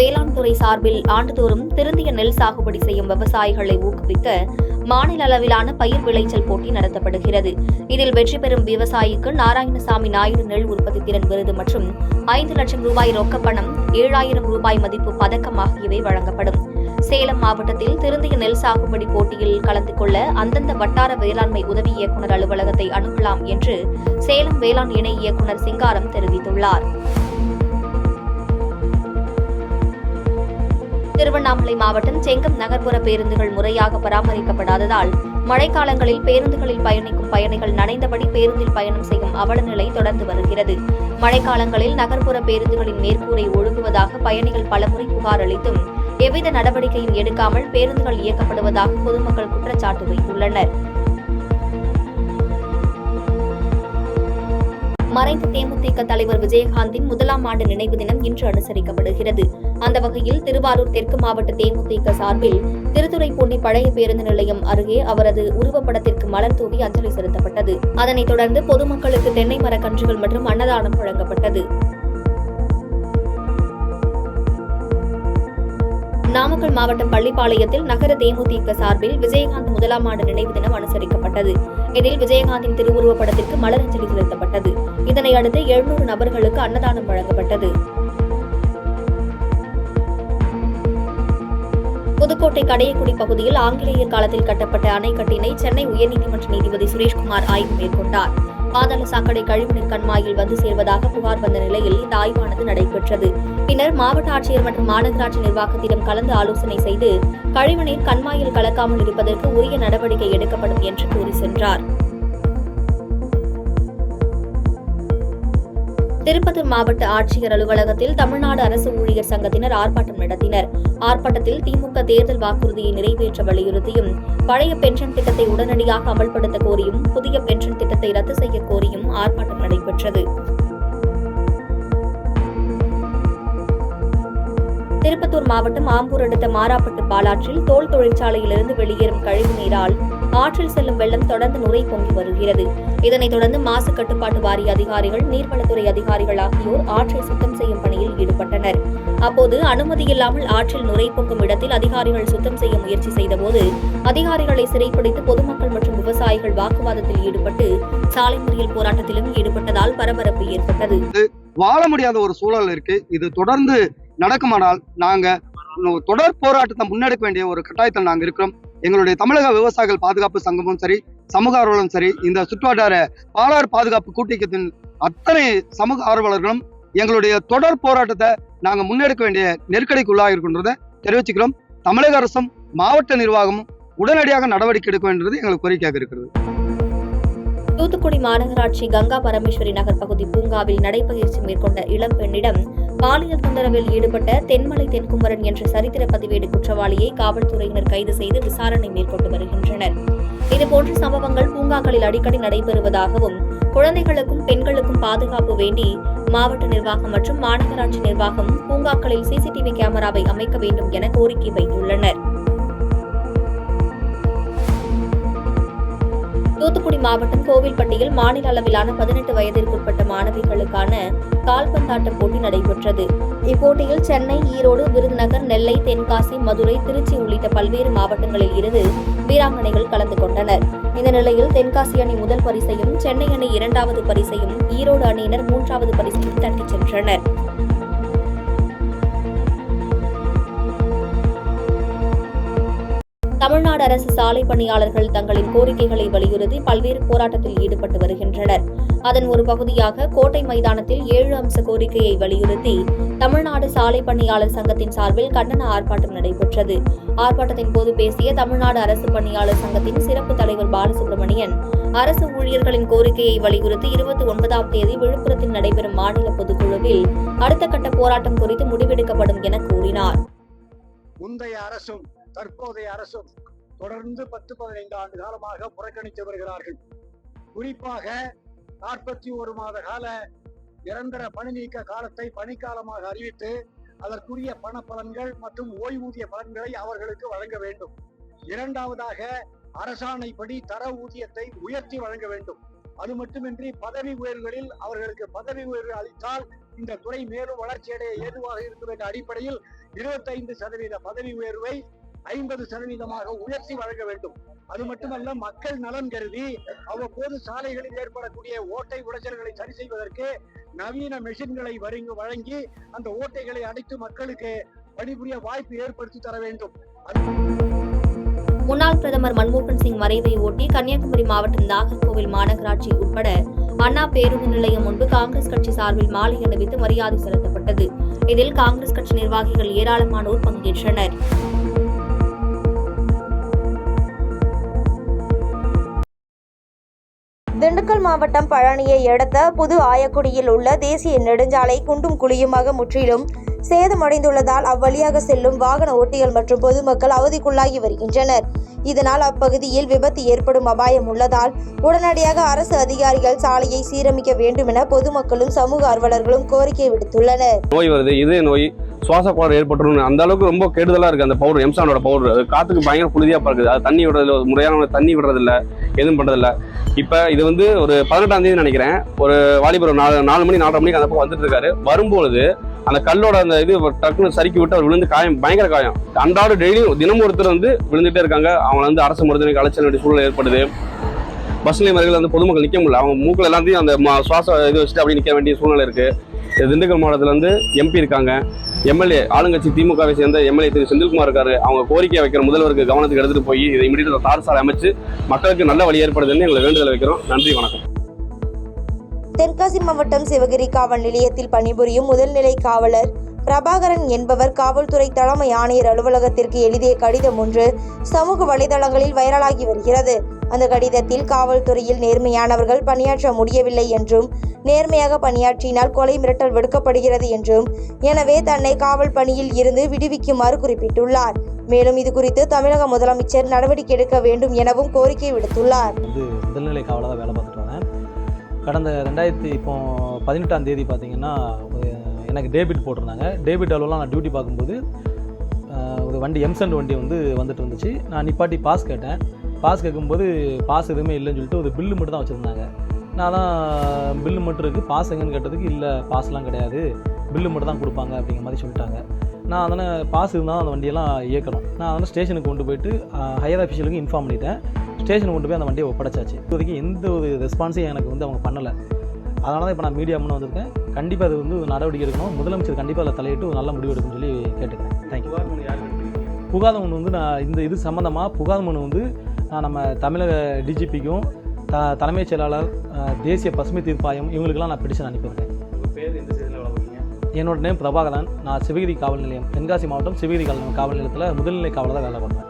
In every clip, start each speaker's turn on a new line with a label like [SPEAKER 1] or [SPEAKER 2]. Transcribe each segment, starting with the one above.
[SPEAKER 1] வேளாண் துறை சார்பில் ஆண்டுதோறும் திருந்திய நெல் சாகுபடி செய்யும் விவசாயிகளை ஊக்குவிக்க மாநில அளவிலான பயிர் விளைச்சல் போட்டி நடத்தப்படுகிறது. இதில் வெற்றி பெறும் விவசாயிக்கு நாராயணசாமி நாயுடு நெல் உற்பத்தி திறன் விருது மற்றும் 5 லட்சம் ரூபாய் ரொக்கப்பணம், 7000 ரூபாய் மதிப்பு பதக்கம் ஆகியவை வழங்கப்படும். சேலம் மாவட்டத்தில் திருந்திய நெல் சாகுபடி போட்டியில் கலந்து கொள்ள அந்தந்த வட்டார வேளாண்மை உதவி இயக்குநர் அலுவலகத்தை அணுகலாம் என்று சேலம் வேளாண் இணை இயக்குநர் சிங்காரம் தெரிவித்துள்ளார். திருவண்ணாமலை மாவட்டம் செங்கம் நகர்ப்புற பேருந்துகள் முறையாக பராமரிக்கப்படாததால் மழைக்காலங்களில் பேருந்துகளில் பயணிக்கும் பயணிகள் நனைந்தபடி பேருந்தில் பயணம் செய்யும் அவலநிலை தொடர்ந்து வருகிறது. மழைக்காலங்களில் நகர்ப்புற பேருந்துகளின் மேற்கூரை ஒழுகுவதாக பயணிகள் பலமுறை புகார் அளித்தும் எவ்வித நடவடிக்கையும் எடுக்காமல் பேருந்துகள் இயக்கப்படுவதாக பொதுமக்கள் குற்றச்சாட்டு வைத்துள்ளனர். மறைந்த தேமுதிக தலைவர் விஜயகாந்தின் 1ஆம் ஆண்டு நினைவு தினம் இன்று அனுசரிக்கப்படுகிறது. அந்த வகையில் திருவாரூர் தெற்கு மாவட்ட தேமுதிக சார்பில் திருத்துறைப்பூண்டி பழைய பேருந்து நிலையம் அருகே அவரது உருவப்படத்திற்கு மலர் தூவி அஞ்சலி செலுத்தப்பட்டது. அதனைத் தொடர்ந்து பொதுமக்களுக்கு தென்னை மரக்கன்றுகள் மற்றும் அன்னதானம் வழங்கப்பட்டது. நாமக்கல் மாவட்டம் பள்ளிப்பாளையத்தில் நகர தேமுதிக சார்பில் விஜயகாந்த் 1ஆம் ஆண்டு நினைவு தினம் அனுசரிக்கப்பட்டது. இதில் விஜயகாந்தின் திருவுருவப் படத்திற்கு மலர் அஞ்சலி செலுத்தப்பட்டது. இதனையடுத்து 700 நபர்களுக்கு அன்னதானம் வழங்கப்பட்டது. புதுக்கோட்டை கடையக்குடி பகுதியில் ஆங்கிலேயர் காலத்தில் கட்டப்பட்ட அணைக்கட்டினை சென்னை உயர்நீதிமன்ற நீதிபதி சுரேஷ்குமார் ஆய்வு மேற்கொண்டார். பாதாள சாக்கடை கழிவுநீர் கண்மாயில் வந்து சேர்வதாக புகார் வந்த நிலையில் இந்த ஆய்வானது நடைபெற்றது. பின்னர் மாவட்ட ஆட்சியர் மற்றும் மாநகராட்சி நிர்வாகத்திடம் கலந்து ஆலோசனை செய்து கழிவுநீர் கண்மாயில் கலக்காமல் இருப்பதற்கு உரிய நடவடிக்கை எடுக்கப்படும் என்று கூறி சென்றார். திருப்பத்தூர் மாவட்ட ஆட்சியர் அலுவலகத்தில் தமிழ்நாடு அரசு ஊழியர் சங்கத்தினர் ஆர்ப்பாட்டம் நடத்தினர். ஆர்ப்பாட்டத்தில் திமுக தேர்தல் வாக்குறுதியை நிறைவேற்ற வலியுறுத்தியும், பழைய பென்ஷன் திட்டத்தை உடனடியாக அமல்படுத்த கோரியும், புதிய பென்ஷன் திட்டத்தை ரத்து செய்ய கோரியும் ஆர்ப்பாட்டம் நடைபெற்றது. திருப்பத்தூர் மாவட்டம் ஆம்பூர் அடுத்த மாராப்பட்டு பாலாற்றில் தோல் தொழிற்சாலையிலிருந்து வெளியேறும் கழிவு நீரால் ஆற்றில் செல்லும் வெள்ளம் தொடர்ந்து நுரை பொங்கி வருகிறது. இதனைத் தொடர்ந்து மாசு கட்டுப்பாட்டு வாரிய அதிகாரிகள், நீர்வளத்துறை அதிகாரிகள் ஆகியோர் ஆற்றை சுத்தம் செய்யும் பணியில் ஈடுபட்டனர். அப்போது அனுமதியில்லாமல் ஆற்றில் நுரை பொங்கும் இடத்தில் அதிகாரிகள் சுத்தம் செய்ய முயற்சி செய்தபோது அதிகாரிகளை சிறைப்பிடித்து பொதுமக்கள் மற்றும் விவசாயிகள் வாக்குவாதத்தில் ஈடுபட்டு சாலை மறியல் போராட்டத்திலும் ஈடுபட்டதால் பரபரப்பு ஏற்பட்டது.
[SPEAKER 2] வாழ முடியாத ஒரு சூழல் இருக்கு. இது தொடர்ந்து நடக்குமானால் நாங்க தொடர் போராட்டத்தை முன்னெடுக்க வேண்டிய ஒரு கட்டாயத்தில் நாங்க இருக்கிறோம். எங்களுடைய தமிழக விவசாயிகள் பாதுகாப்பு சங்கமும் சரி, சமூக ஆர்வலரும் சரி, இந்த சுற்றுவட்டார பாலாறு பாதுகாப்பு கூட்டத்தின் அத்தனை சமூக ஆர்வலர்களும் எங்களுடைய தொடர் போராட்டத்தை நாங்க முன்னெடுக்க வேண்டிய நெருக்கடிக்குள்ளாக இருக்கின்றதை தெரிவிச்சுக்கிறோம். தமிழக அரசும் மாவட்ட நிர்வாகமும் உடனடியாக நடவடிக்கை எடுக்க வேண்டியது எங்களுக்கு கோரிக்கையாக இருக்கிறது.
[SPEAKER 1] தூத்துக்குடி மாநகராட்சி கங்கா பரமேஸ்வரி நகர் பகுதி பூங்காவில் நடைபயிற்சி மேற்கொண்ட இளம் பெண்ணிடம் பாலியல் தொந்தரவில் ஈடுபட்ட தென்மலை தென்குமரன் என்ற சரித்திர பதிவேடு குற்றவாளியை காவல்துறையினர் கைது செய்து விசாரணை மேற்கொண்டு வருகின்றனர். இதுபோன்ற சம்பவங்கள் பூங்காக்களில் அடிக்கடி நடைபெறுவதாகவும், குழந்தைகளுக்கும் பெண்களுக்கும் பாதுகாப்பு வேண்டி மாவட்ட நிர்வாகம் மற்றும் மாநகராட்சி நிர்வாகம் பூங்காக்களில் சிசிடிவி கேமராவை அமைக்க வேண்டும் என கோரிக்கை வைத்துள்ளனர். தூத்துக்குடி மாவட்டம் கோவில்பட்டியில் மாநில அளவிலான 18 வயதிற்குட்பட்ட மாணவிகளுக்கான கால்பந்தாட்ட போட்டி நடைபெற்றது. இப்போட்டியில் சென்னை, ஈரோடு, விருதுநகர், நெல்லை, தென்காசி, மதுரை, திருச்சி உள்ளிட்ட பல்வேறு மாவட்டங்களில் இருந்து வீராங்கனைகள் கலந்து கொண்டனர். இந்த நிலையில் தென்காசி அணி முதல் பரிசையும், சென்னை அணி 2வது பரிசையும், ஈரோடு அணியினர் 3வது பரிசையும் தட்டிச் சென்றனர். தமிழ்நாடு அரசு சாலை பணியாளர்கள் தங்களின் கோரிக்கைகளை வலியுறுத்தி பல்வேறு போராட்டத்தில் ஈடுபட்டு வருகின்றனர். அதன் ஒரு பகுதியாக கோட்டை மைதானத்தில் 7 அம்ச கோரிக்கையை வலியுறுத்தி தமிழ்நாடு சாலை பணியாளர் சங்கத்தின் சார்பில் கண்டன ஆர்ப்பாட்டம் நடைபெற்றது. ஆர்ப்பாட்டத்தின் போது பேசிய தமிழ்நாடு அரசு பணியாளர் சங்கத்தின் சிறப்பு தலைவர் பாலசுப்ரமணியன், அரசு ஊழியர்களின் கோரிக்கையை வலியுறுத்தி 29ஆம் தேதி விழுப்புரத்தில் நடைபெறும் மாநில பொதுக்குழுவில் அடுத்த கட்ட போராட்டம் குறித்து முடிவெடுக்கப்படும் என கூறினார்.
[SPEAKER 3] முந்தைய அரசும் தற்போதைய அரசும் தொடர்ந்து 10-15 ஆண்டு காலமாக புறக்கணித்து வருகிறார்கள். குறிப்பாக 41 மாத கால நிரந்தர பணி நீக்க காலத்தை பணிக்காலமாக அறிவித்து அதற்குரிய பண பலன்கள் மற்றும் ஓய்வூதிய பலன்களை அவர்களுக்கு வழங்க வேண்டும். இரண்டாவதாக அரசாணைப்படி தர ஊதியத்தை உயர்த்தி வழங்க வேண்டும். அது மட்டுமின்றி பதவி உயர்வுகளில் அவர்களுக்கு பதவி உயர்வு அளித்தால் இந்த துறை மேலும் வளர்ச்சியடைய ஏதுவாக இருக்கும் என்ற அடிப்படையில் 25% பதவி உயர்வை 50% உயர்த்தி வழங்க வேண்டும். அது மட்டுமல்ல, மக்கள் நலன் கருதி அவ்வப்போது சாலைகளில் ஏற்படக்கூடிய ஓட்டை உடைச்சல்களை சரி செய்வதற்கு நவீன மெஷின்களை வழங்கி அந்த ஓட்டைகளை அடைத்து மக்களுக்கு பணிபுரிய வாய்ப்பு ஏற்படுத்தி தர வேண்டும்.
[SPEAKER 1] முன்னாள் பிரதமர் மன்மோகன் சிங் மறைவை ஒட்டி கன்னியாகுமரி மாவட்டம் நாகர்கோவில் மாநகராட்சி உட்பட அண்ணா பேருந்து நிலையம் முன்பு காங்கிரஸ் கட்சி சார்பில் மாலை அணிவித்து மரியாதை செலுத்தப்பட்டது. இதில் காங்கிரஸ் கட்சி நிர்வாகிகள் ஏராளமானோர் பங்கேற்றனர்.
[SPEAKER 4] திண்டுக்கல் மாவட்டம் பழனியை அடுத்த புது ஆயக்குடியில் உள்ள தேசிய நெடுஞ்சாலை குண்டும் குழியுமாக முற்றிலும் சேதமடைந்துள்ளதால் அவ்வழியாக செல்லும் வாகன ஓட்டிகள் மற்றும் பொதுமக்கள் அவதிக்குள்ளாகி வருகின்றனர். இதனால் அப்பகுதியில் விபத்து ஏற்படும் அபாயம் உள்ளதால் உடனடியாக அரசு அதிகாரிகள் சாலையை சீரமைக்க வேண்டும் என பொதுமக்களும் சமூக ஆர்வலர்களும் கோரிக்கை விடுத்துள்ளனர்.
[SPEAKER 5] நோய் வருது, இதய நோய், சுவாச கோளாறு ஏற்பட்டுரும். அந்த அளவுக்கு ரொம்ப கெடுதலா இருக்கு அந்த பவுடர், எம்சானோட பவுடர். அது காத்துக்கு பயங்கர புழுதியா இருக்குது. அது தண்ணி விடுறதில்ல, முறையான தண்ணி விடுறதில்ல, எதுவும் பண்றதில்ல. இப்ப இது ஒரு 18ஆம் தேதி நினைக்கிறேன், ஒரு வாலிபர் 4 மணி 4:30 மணிக்கு அந்த பக்கம் வந்துட்டு இருக்காரு. வரும்பொழுது அந்த கல்லோட அந்த இது டக்குன்னு சறுக்கி விட்டு அவர் விழுந்து பயங்கர காயம். அன்றாட டெய்லியும் தினமும் ஒருத்தர் விழுந்துட்டே இருக்காங்க. அவங்க அரசு மருத்துவமனைக்கு அழைச்ச வேண்டிய சூழல் ஏற்படுது. பஸ் நிலையங்கள் பொதுமக்கள் நிற்க முடியல. அவங்க மூக்கில் எல்லாத்தையும் அந்த சுவாச இது வச்சுட்டு அப்படி நிற்க வேண்டிய சூழ்நிலை இருக்கு. திண்டுக்கல் மாவட்டத்தில் எம்பி இருக்காங்க, எம்எல்ஏ ஆளுங்கட்சி திமுகவை சேர்ந்த எம்எல்ஏ திரு செந்தில்குமார் இருக்காரு. அவங்க கோரிக்கையை வைக்கிற முதல்வருக்கு கவனத்துக்கு எடுத்துட்டு போய் இதை இமீடியட்டாக தார் சாலை அமைச்சு மக்களுக்கு நல்ல வழி ஏற்படுதுன்னு எங்களை வேண்டுதல் வைக்கிறோம். நன்றி, வணக்கம்.
[SPEAKER 4] தென்காசி மாவட்டம் சிவகிரி காவல் நிலையத்தில் பணிபுரியும் முதல்நிலை காவலர் பிரபாகரன் என்பவர் காவல்துறை தலைமை ஆணையர் அலுவலகத்திற்கு எழுதிய கடிதம் ஒன்று சமூக வலைதளங்களில் வைரலாகி வருகிறது. அந்த கடிதத்தில் காவல்துறையில் நேர்மையானவர்கள் பணியாற்ற முடியவில்லை என்றும், நேர்மையாக பணியாற்றினால் கொலை மிரட்டல் விடுக்கப்படுகிறது என்றும், எனவே தன்னை காவல் பணியில் இருந்து விடுவிக்குமாறு குறிப்பிட்டுள்ளார். மேலும் இது குறித்து தமிழக முதலமைச்சர் நடவடிக்கை எடுக்க வேண்டும் எனவும் கோரிக்கை விடுத்துள்ளார்.
[SPEAKER 6] முதல்நிலை காவலராக வேலை பார்த்துட்டு வரேன். கடந்த 2018ஆம் தேதி பார்த்தீங்கன்னா எனக்கு டேபிட் போட்டிருந்தாங்க. டேபிட் அளவுலாம் நான் டியூட்டி பார்க்கும்போது ஒரு வண்டி எம்சண்ட் வண்டி வந்துட்டு இருந்துச்சு. நான் நிப்பாட்டி பாஸ் கேட்டேன். பாஸ் கேட்கும்போது பாஸ் எதுவுமே இல்லைன்னு சொல்லிட்டு ஒரு பில்லு மட்டும் தான் வச்சுருந்தாங்க. நான் தான் பில்லு மட்டும் இருக்குது, பாஸ் எங்கன்னு கேட்டதுக்கு இல்லை பாஸ்லாம் கிடையாது, பில்லு மட்டும் தான் கொடுப்பாங்க அப்படிங்கிற மாதிரி சொல்லிட்டாங்க. நான் அதனால் பாஸ் இருந்தால் அந்த வண்டியெல்லாம் இயக்கணும். நான் அதனால் ஸ்டேஷனுக்கு கொண்டு போயிட்டு ஹையர் அஃபிஷியலுக்கு இன்ஃபார்ம் பண்ணிட்டேன். ஸ்டேஷனுக்கு கொண்டு போய் அந்த வண்டியை ஒப்படைச்சாச்சு. இப்போதைக்கு எந்த ஒரு ரெஸ்பான்ஸையும் எனக்கு அவங்க பண்ணலை. அதனால தான் இப்போ நான் மீடியா முன்னே வந்திருக்கேன். கண்டிப்பாக அது ஒரு நடவடிக்கை எடுக்கணும். முதலமைச்சர் கண்டிப்பாக அதில் தலையிட்டு ஒரு நல்ல முடிவு எடுக்குன்னு சொல்லி கேட்டுக்கிறேன். தேங்க்யூ. புகார் மனு நான் இது சம்மந்தமாக புகார் மனு நான் நம்ம தமிழக டிஜிபிக்கும் தலைமைச் செயலாளர் தேசிய பசுமை தீர்ப்பாயம் இவங்களுக்கெல்லாம் நான் பெட்டிஷன் அனுப்பியிருக்கேன். என்னோட நேம் பிரபாகரன். நான் சிவகிரி காவல் நிலையம், தென்காசி மாவட்டம் சிவகிரி காவல் நிலையத்தில் முதல்நிலை காவலராக வேலை பார்க்குறேன்.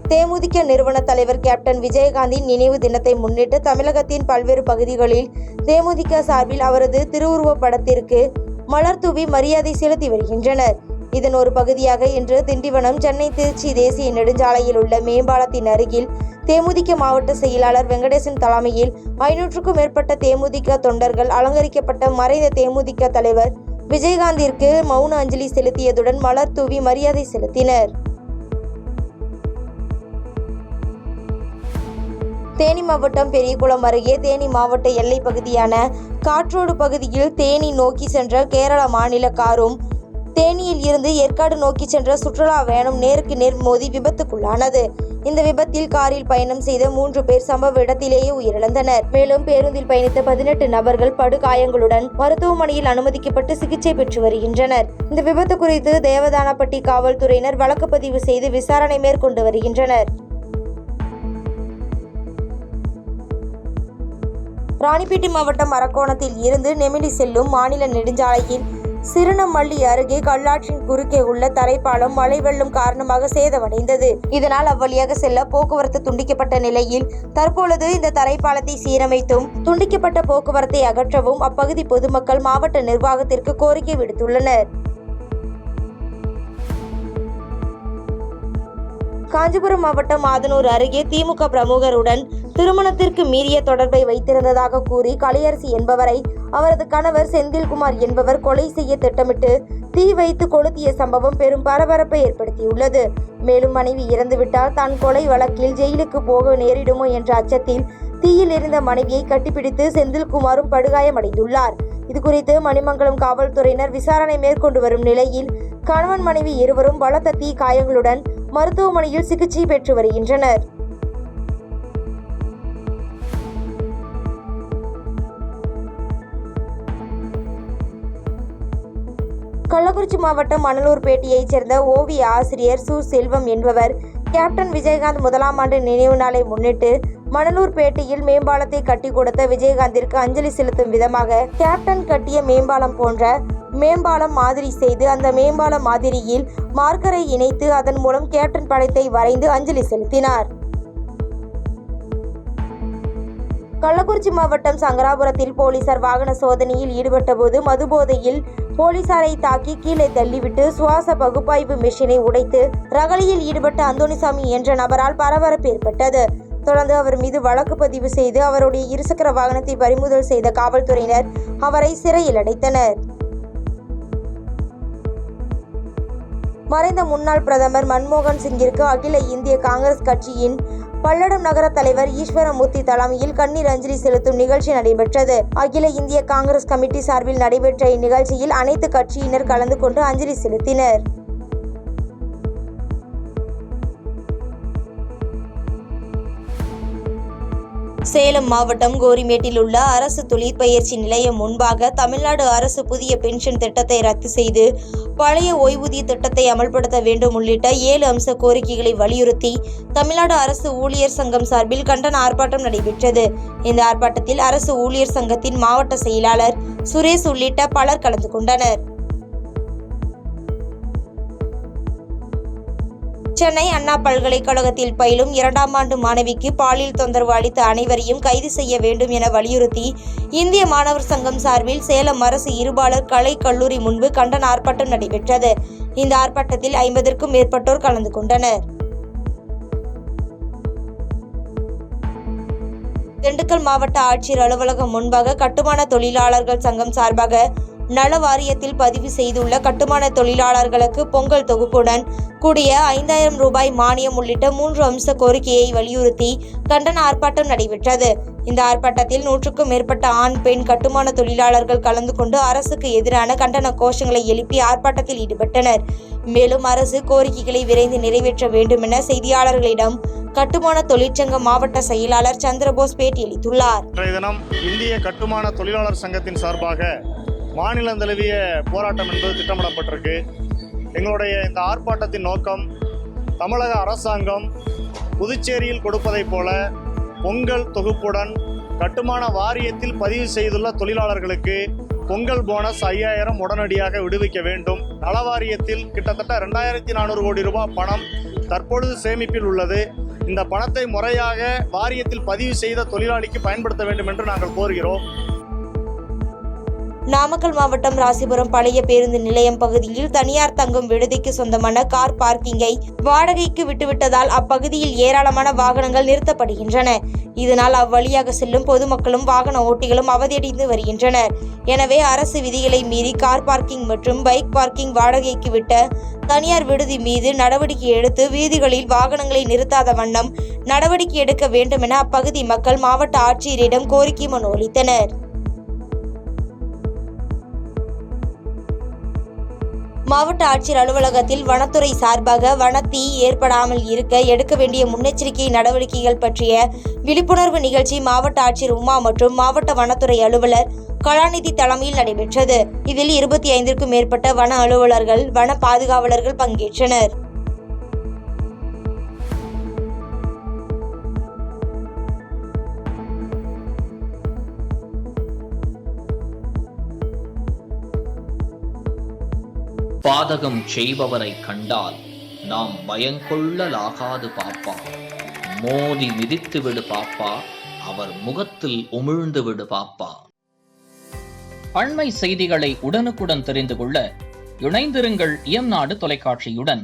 [SPEAKER 4] தேமுதிக நிறுவன தலைவர் கேப்டன் விஜயகாந்தின் நினைவு தினத்தை முன்னிட்டு தமிழகத்தின் பல்வேறு பகுதிகளில் தேமுதிக சார்பில் அவரது திருவுருவப் படத்திற்கு மலர் தூவி மரியாதை செலுத்தி வருகின்றனர். இதன் ஒரு பகுதியாக இன்று திண்டிவனம் சென்னை திருச்சி தேசிய நெடுஞ்சாலையில் உள்ள மேம்பாலத்தின் அருகில் தேமுதிக மாவட்ட செயலாளர் வெங்கடேசன் தலைமையில் 500க்கும் மேற்பட்ட தேமுதிக தொண்டர்கள் அலங்கரிக்கப்பட்ட மறைந்த தேமுதிக தலைவர் விஜயகாந்திற்கு மௌன அஞ்சலி செலுத்தியதுடன் மலர் தூவி மரியாதை செலுத்தினர். தேனி மாவட்டம் பெரியகுளம் அருகே தேனி மாவட்ட எல்லை பகுதியான காற்றோடு பகுதியில் தேனி நோக்கி சென்ற கேரள மாநில காரும் தேனியில் இருந்து ஏற்காடு நோக்கி சென்ற சுற்றுலா வேனும் நேருக்கு நேர் மோதி விபத்துக்குள்ளானது. இந்த விபத்தில் காரில் பயணம் செய்த 3 பேர் சம்பவ இடத்திலேயே உயிரிழந்தனர். மேலும் பேருந்தில் பயணித்த 18 நபர்கள் படுகாயங்களுடன் மருத்துவமனையில் அனுமதிக்கப்பட்டு சிகிச்சை பெற்று வருகின்றனர். இந்த விபத்து குறித்து தேவதானப்பட்டி காவல்துறையினர் வழக்கு பதிவு செய்து விசாரணை மேற்கொண்டு வருகின்றனர். ராணிப்பேட்டை மாவட்டம் அரக்கோணத்தில் இருந்து நெமிலி செல்லும் மாநில நெடுஞ்சாலையில் சிறுனமல்லி அருகே கல்லாற்றின் குறுக்கே உள்ள தரைப்பாலம் மழை வெள்ளம் காரணமாக சேதமடைந்தது. இதனால் அவ்வழியாக செல்ல போக்குவரத்து துண்டிக்கப்பட்ட நிலையில் தற்பொழுது இந்த தரைப்பாலத்தை சீரமைத்தும் துண்டிக்கப்பட்ட போக்குவரத்தை அகற்றவும் அப்பகுதி பொதுமக்கள் மாவட்ட நிர்வாகத்திற்கு கோரிக்கை விடுத்துள்ளனர். காஞ்சிபுரம் மாவட்டம் ஆதனூர் அருகே திமுக பிரமுகருடன் திருமணத்திற்கு மீறிய தொடர்பை வைத்திருந்ததாக கூறி கலையரசி என்பவரை அவரது கணவர் செந்தில்குமார் என்பவர் கொலை செய்ய திட்டமிட்டு தீ வைத்து கொளுத்திய சம்பவம் பெரும் பரபரப்பை ஏற்படுத்தியுள்ளது. மேலும் மனைவி இறந்துவிட்டால் தான் கொலை வழக்கில் ஜெயிலுக்கு போக நேரிடுமோ என்ற அச்சத்தில் தீயில் எரிந்த மனைவியை கட்டிப்பிடித்து செந்தில்குமாரும் படுகாயமடைந்துள்ளார். இதுகுறித்து மணிமங்கலம் காவல்துறையினர் விசாரணை மேற்கொண்டு வரும் நிலையில் கணவன் மனைவி இருவரும் பலத்த தீ காயங்களுடன் மருத்துவமனையில் சிகிச்சை பெற்று வருகின்றனர். கள்ளக்குறிச்சி மாவட்டம் மணலூர்பேட்டையைச் சேர்ந்த ஓவிய ஆசிரியர் சு. செல்வம் என்பவர் கேப்டன் விஜயகாந்த் 1ஆம் ஆண்டு நினைவு நாளை முன்னிட்டு மணலூர்பேட்டையில் மேம்பாலத்தை கட்டி கொடுத்த விஜயகாந்திற்கு அஞ்சலி செலுத்தும் விதமாக கேப்டன் கட்டிய மேம்பாலம் போன்ற மேம்பாலம் மாதிரி செய்து அந்த மேம்பால மாதிரியில் மார்க்கரை இணைத்து அதன் மூலம் கேப்டன் படத்தை வரைந்து அஞ்சலி செலுத்தினார். கள்ளக்குறிச்சி மாவட்டம் சங்கராபுரத்தில் போலீசார் வாகன சோதனையில் ஈடுபட்ட போது மதுபோதையில் போலீசாரை தாக்கி கீழே தள்ளிவிட்டு சுவாச பகுப்பாய்வு மிஷினை உடைத்து ரகளையில் ஈடுபட்ட அந்தோணிசாமி என்ற நபரால் பரபரப்பு ஏற்பட்டது. தொடர்ந்து அவர் மீது வழக்கு பதிவு செய்து அவருடைய இருசக்கர வாகனத்தை பறிமுதல் செய்த காவல்துறையினர் அவரை சிறையில் அடைத்தனர். மறைந்த முன்னாள் பிரதமர் மன்மோகன் சிங்கிற்கு அகில இந்திய காங்கிரஸ் கட்சியின் பல்லடம் நகர தலைவர் ஈஸ்வரமூர்த்தி தலைமையில் கண்ணீர் அஞ்சலி செலுத்தும் நிகழ்ச்சி நடைபெற்றது. அகில இந்திய காங்கிரஸ் கமிட்டி சார்பில் நடைபெற்ற இந்நிகழ்ச்சியில் அனைத்து கட்சியினர் கலந்து கொண்டு அஞ்சலி செலுத்தினர். சேலம் மாவட்டம் கோரிமேட்டில் உள்ள அரசு தொழிற்பயிற்சி நிலையம் முன்பாக தமிழ்நாடு அரசு புதிய பென்ஷன் திட்டத்தை ரத்து செய்து பழைய ஓய்வூதிய திட்டத்தை அமல்படுத்த வேண்டும் உள்ளிட்ட 7 அம்ச கோரிக்கைகளை வலியுறுத்தி தமிழ்நாடு அரசு ஊழியர் சங்கம் சார்பில் கண்டன ஆர்ப்பாட்டம் நடைபெற்றது. இந்த ஆர்ப்பாட்டத்தில் அரசு ஊழியர் சங்கத்தின் மாவட்ட செயலாளர் சுரேஷ் உள்ளிட்ட பலர் கலந்து கொண்டனர். சென்னை அண்ணா பல்கலைக்கழகத்தில் பயிலும் 2ஆம் ஆண்டு மாணவிக்கு பாலியல் தொந்தரவு அளித்த அனைவரையும் கைது செய்ய வேண்டும் என வலியுறுத்தி இந்திய மாணவர் சங்கம் சார்பில் சேலம் அரசு இருபாலர் கலை கல்லூரி முன்பு கண்டன ஆர்ப்பாட்டம் நடைபெற்றது. இந்த ஆர்ப்பாட்டத்தில் 50க்கும் மேற்பட்டோர் கலந்து கொண்டனர். திண்டுக்கல் மாவட்ட ஆட்சியர் அலுவலகம் முன்பாக கட்டுமான தொழிலாளர்கள் சங்கம் சார்பாக நல வாரியத்தில் பதிவு செய்துள்ள கட்டுமான தொழிலாளர்களுக்கு பொங்கல் தொகுப்புடன் கூடிய 5000 ரூபாய் மானியம் உள்ளிட்ட 3 அம்ச கோரிக்கையை வலியுறுத்தி கண்டன ஆர்ப்பாட்டம் நடைபெற்றது. இந்த ஆர்ப்பாட்டத்தில் 100க்கும் மேற்பட்ட ஆண் பெண் கட்டுமான தொழிலாளர்கள் கலந்து கொண்டு அரசுக்கு எதிரான கண்டன கோஷங்களை எழுப்பி ஆர்ப்பாட்டத்தில் ஈடுபட்டனர். மேலும் அரசு கோரிக்கைகளை விரைந்து நிறைவேற்ற வேண்டும் என செய்தியாளர்களிடம் கட்டுமான தொழிற்சங்க மாவட்ட செயலாளர் சந்திரபோஸ் பேட்டியளித்துள்ளார்.
[SPEAKER 7] இந்திய கட்டுமான தொழிலாளர் சங்கத்தின் சார்பாக மாநிலம் தழுவிய போராட்டம் என்பது திட்டமிடப்பட்டிருக்கு. எங்களுடைய இந்த ஆர்ப்பாட்டத்தின் நோக்கம் தமிழக அரசாங்கம் புதுச்சேரியில் கொடுப்பதைப் போல பொங்கல் தொகுப்புடன் கட்டுமான வாரியத்தில் பதிவு செய்துள்ள தொழிலாளர்களுக்கு பொங்கல் போனஸ் 5000 உடனடியாக விடுவிக்க வேண்டும். நல வாரியத்தில் கிட்டத்தட்ட 2400 கோடி ரூபாய் பணம் தற்பொழுது சேமிப்பில் உள்ளது. இந்த பணத்தை முறையாக வாரியத்தில் பதிவு செய்த தொழிலாளிக்கு பயன்படுத்த வேண்டும் என்று நாங்கள் கோருகிறோம்.
[SPEAKER 4] நாமக்கல் மாவட்டம் ராசிபுரம் பழைய பேருந்து நிலையம் பகுதியில் தனியார் தங்கும் விடுதிக்கு சொந்தமான கார் பார்க்கிங்கை வாடகைக்கு விட்டுவிட்டதால் அப்பகுதியில் ஏராளமான வாகனங்கள் நிறுத்தப்படுகின்றன. இதனால் அவ்வழியாக செல்லும் பொதுமக்களும் வாகன ஓட்டிகளும் அவதியடைந்து வருகின்றனர். எனவே அரசு விதிகளை மீறி கார் பார்க்கிங் மற்றும் பைக் பார்க்கிங் வாடகைக்கு விட்ட தனியார் விடுதி மீது நடவடிக்கை எடுத்து வீதிகளில் வாகனங்களை நிறுத்தாத வண்ணம் நடவடிக்கை எடுக்க வேண்டும் என அப்பகுதி மக்கள் மாவட்ட ஆட்சியரிடம் கோரிக்கை மனு அளித்தனர். மாவட்ட ஆட்சியர் அலுவலகத்தில் வனத்துறை சார்பாக வனத்தீ ஏற்படாமல் இருக்க எடுக்க வேண்டிய முன்னெச்சரிக்கை நடவடிக்கைகள் பற்றிய விழிப்புணர்வு நிகழ்ச்சி மாவட்ட ஆட்சியர் உமா மற்றும் மாவட்ட வனத்துறை அலுவலர் கலாநிதி தலைமையில் நடைபெற்றது. இதில் 25க்கும் மேற்பட்ட வன அலுவலர்கள், வன பாதுகாவலர்கள் பங்கேற்றனர்.
[SPEAKER 8] பாதகம் செய்பவரை கண்டால் நாம் பயங்கொள்ளலாகாது பாப்பா. மோதி மிதித்து விடு பாப்பா, அவர் முகத்தில் உமிழ்ந்து விடு பாப்பா. அண்மை செய்திகளை உடனுக்குடன் தெரிந்து கொள்ள இணைந்திருங்கள் இயம்நாடு தொலைக்காட்சியுடன்.